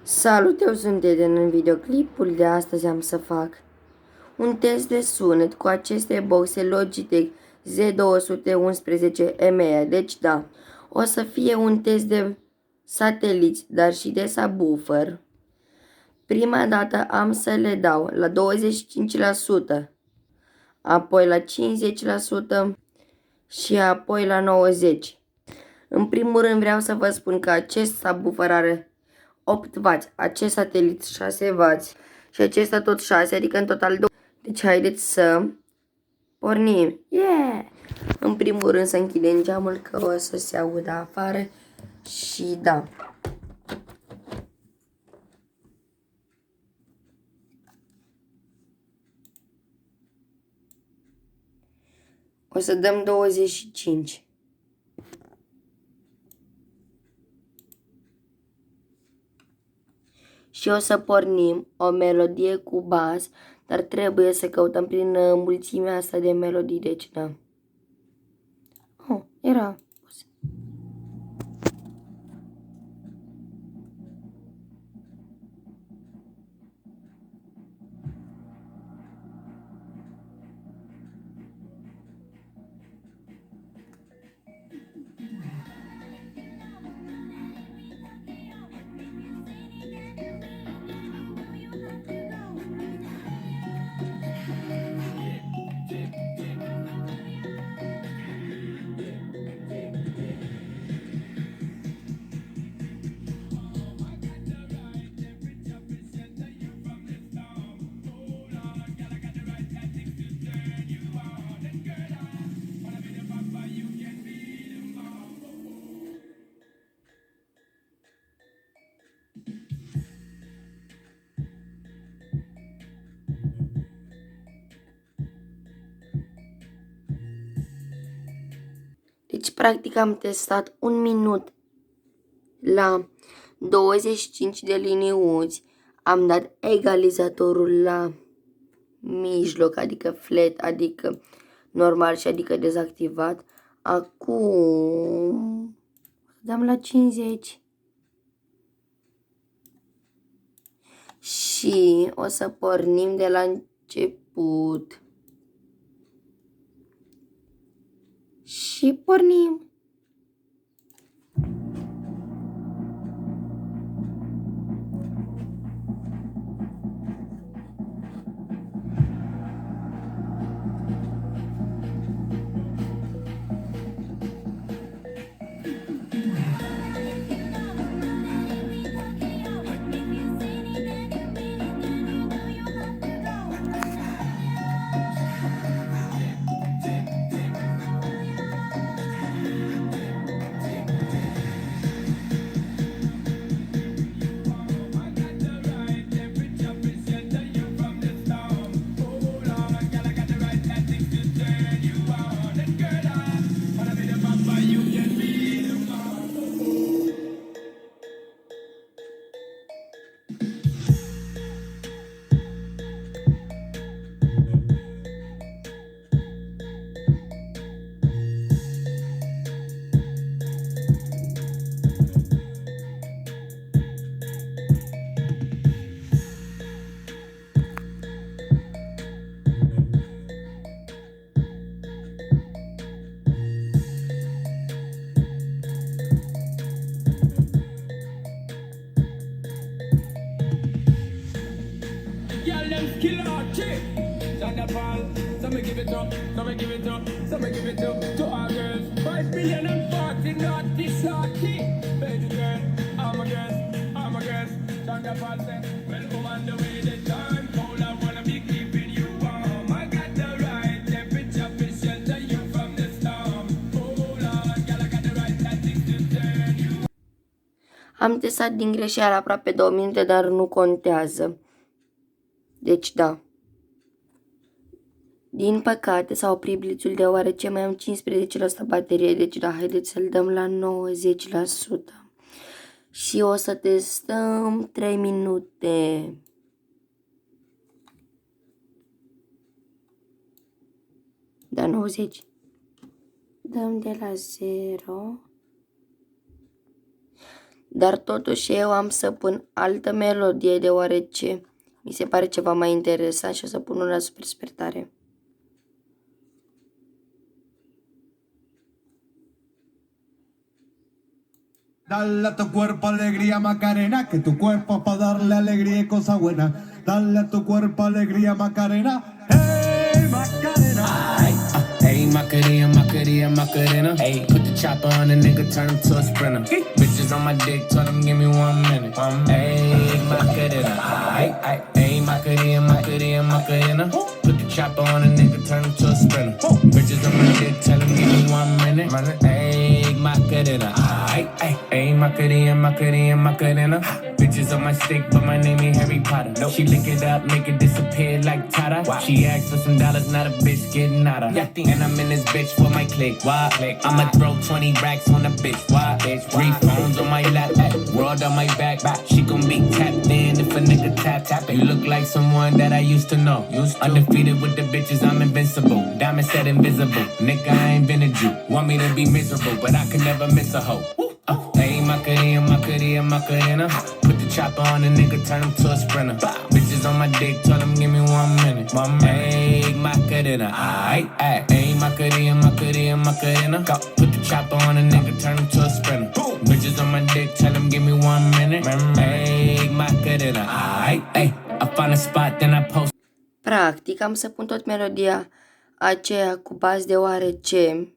Salut, eu sunt Eden. În videoclipul de astăzi am să fac un test de sunet cu aceste boxe Logitech Z211 ME. Deci da, o să fie un test de sateliți, dar și de subwoofer. Prima dată am să le dau la 25%, apoi la 50% și apoi la 90%. În primul rând vreau să vă spun că acest subwoofer are 8W, acest satelit 6W și acesta tot 6, adică în total 2. Deci haideți să pornim. Yeah! În primul rând să închidem geamul că o să se audă afară și da. O să dăm 25. Și o să pornim o melodie cu bas, dar trebuie să căutăm prin mulțimea asta de melodii, deci da. Oh, era. Deci, practic, am testat un minut la 25 de liniuți. Am dat egalizatorul la mijloc, adică flat, adică normal și adică dezactivat. Acum dăm la 50. Și o să pornim de la început. Și pornim. Girl, them skill out chick. Thunderfall, some give it up, some give it up, some give it up to our girls. 5 billion and 40 naughty shorty. Baby girl, I'm a guest, I'm a guest. Thunderfall said, well, come on the way the time cold, I wanna be keeping you warm. I got the right temperature to shelter you from the storm. Hold on, girl, I got the right tactics to turn you. Am testat din greșeală aproape 2 minute, dar nu contează. Deci da. Din păcate s-a oprit blițul deoarece mai am 15% baterie, deci da, haideți să-l dăm la 90%. Și o să testăm 3 minute. Da, 90. Dăm de la 0. Dar totuși eu am să pun altă melodie deoarece mi se pare ceva mai interesant și o să pun una super tare. Dale a tu cuerpo alegría Macarena, que tu cuerpo es para darle alegría y cosas buenas. Dale a tu cuerpo alegría Macarena, hey Macarena. Hey, Macarena, Macarena, Macarena. Hey, put the chopper on a nigga, turn him to a sprinter. Bitches on my dick, tell them give me 1 minute. Hey, Macarena. Hey, Macarena, Macarena, Macarena. Put the chopper on a nigga, turn him to a sprinter. Bitches on my dick, tell them give me 1 minute. Hey, Macarena. Hey, Macarena, Macarena, Macarena. Bitches on my stick, but my name ain't Harry Potter. No, she lick it up, make it disappear like Tata. She asked for some dollars, not a bitch getting out of. And I'm in this bitch for my click. Why? I'ma throw 20 racks on a bitch. Why? 3 phones on my lap, world on my back. She gon' be tapped in if a nigga tap. You look like someone that I used to know. Undefeated with the bitches, I'm invincible. Diamond said invisible. Nigga, I ain't been a Jew. Want me to be miserable, but I can never miss a hoe. Hey, Macarena, Macarena, Macarena. Put the chopper on a nigga, turn him to a sprinter. Bitches on my dick, tell them give me 1 minute. Hey, Macarena, hey, Macarena, Macarena, Macarena. Put the chopper on a nigga, turn him to a sprinter. Bitches on my dick, tell them give me 1 minute. Hey, Macarena, hey, I find a spot, then I post. Practic am să pun tot melodia aceea cu bas deoarece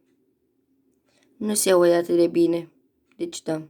nu se aude atât de bine. Deci dăm.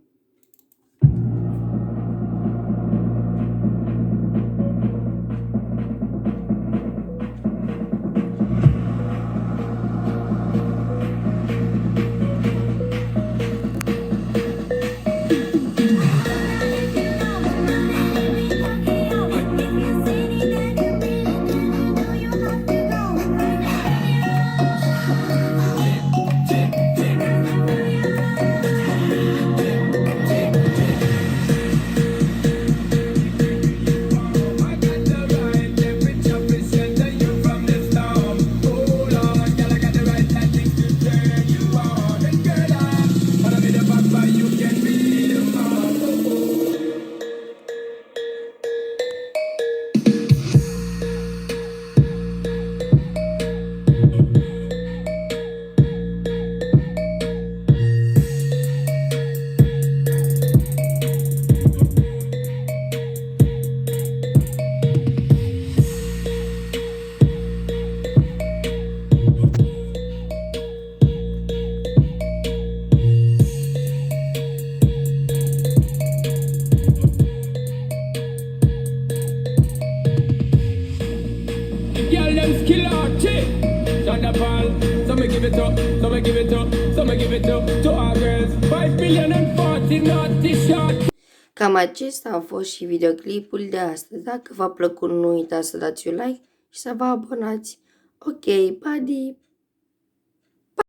Girl, them skill out, chick. Thunderball, so me give it up, so me give it up, so me give it up to our girls. 5 billion and 40 naughty shot. Cam acesta a fost și videoclipul de astăzi. Dacă v-a plăcut, nu uitați să dați un like și să vă abonați. Ok, buddy!